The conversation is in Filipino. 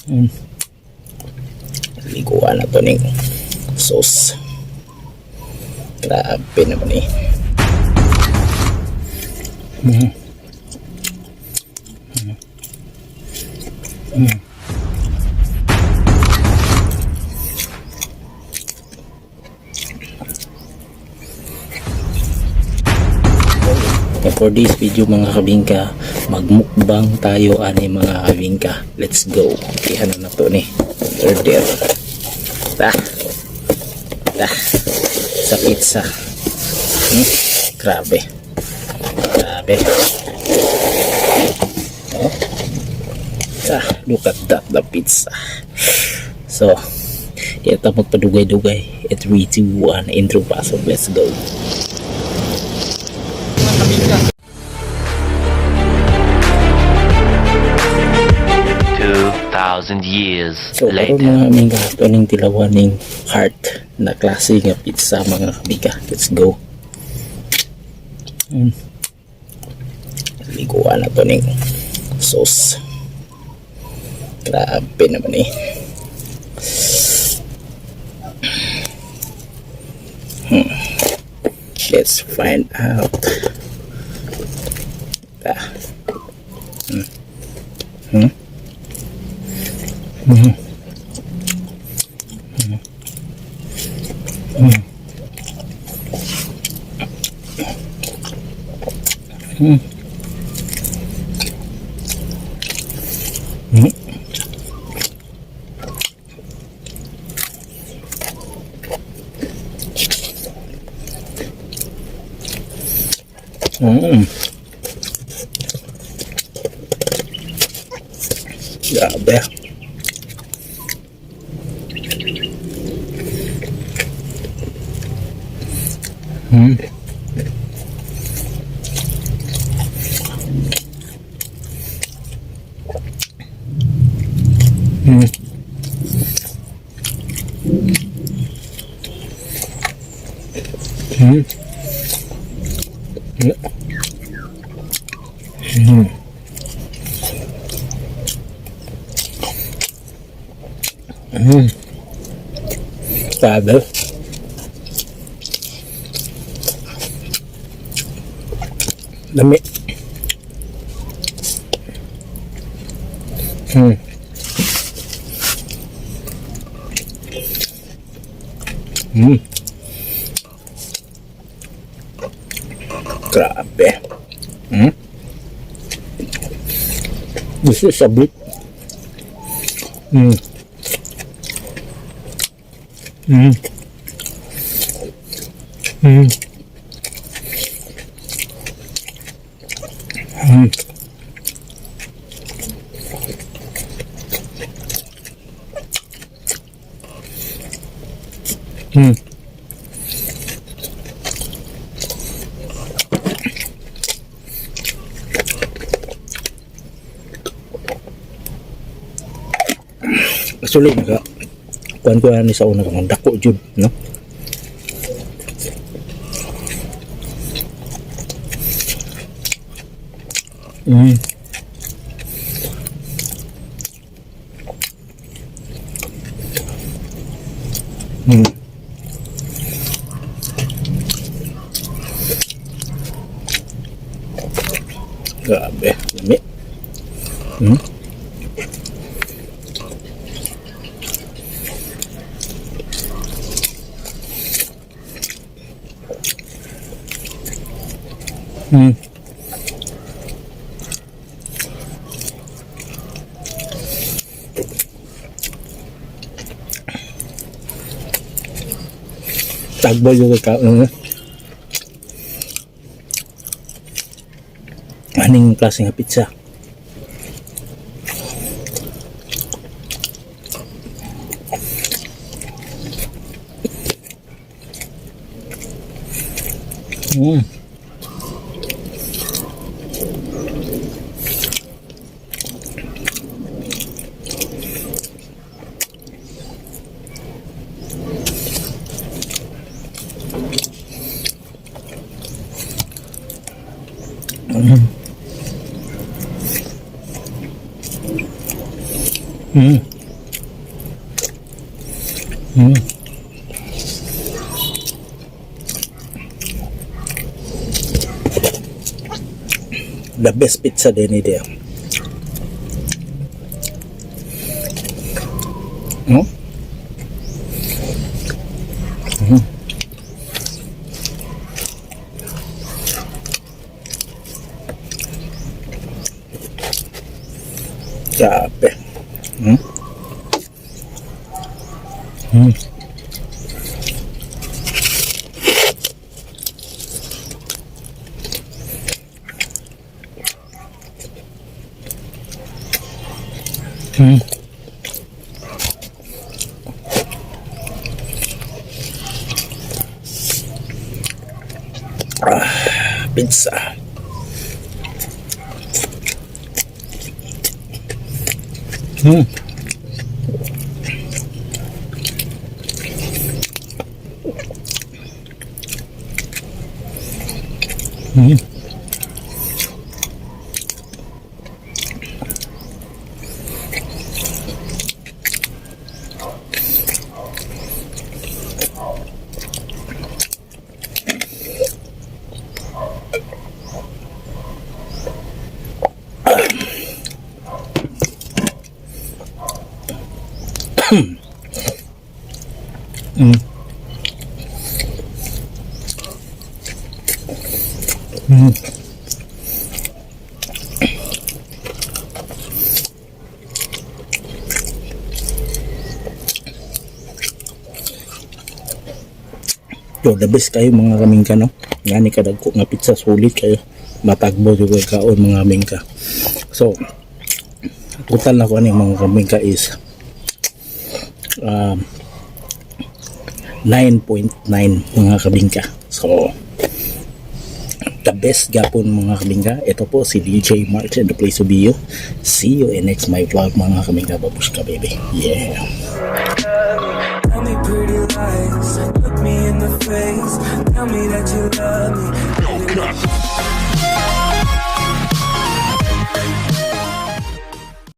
Mm. Liguan na to ning sauce. Grabe naman eh. Mm. Mm. Mm. For this video mga kabingka, magmukbang tayo ani mga kabingka. Let's go. Iyan na to ni order. Sa pizza. Grabe. Look at that, the pizza. So ito magpadugay-dugay. 3, 2, 1 intro pasok. Let's go. 2,000 years So later. karon mga amiga, ito ning tilawan ning heart na klase nga pizza mga amiga. Let's go. Liguan na to ning sauce. Grabe naman eh. Let's find out. Grabe. Grabe. Dami. Grabe. This is a bit. Actually kuan ko ani sa una kang dako jud no. Grabe, lami. Tagbo juga ka aning klase nga pizza. Mm. Mm. The best pizza din ide. No? Grabe. Hmm? Hmm. Hmm. Pizza. Hmm. Hmm. Hmm. Hmm. So, the best kayo mga kamingka, no? Nga ni kadagko nga pizza, sulit kayo. Matagbo yung kaon mga kamingka. So, total na ko ano yung mga kamingka is 9.9 mga kabingka. So, the best gapon mga kabingka. Ito po si DJ Marks and the place to be you. See you in next my vlog mga kabingka. Babushka baby. Yeah. Tell me pretty lies, look me in the face, tell me that you love me.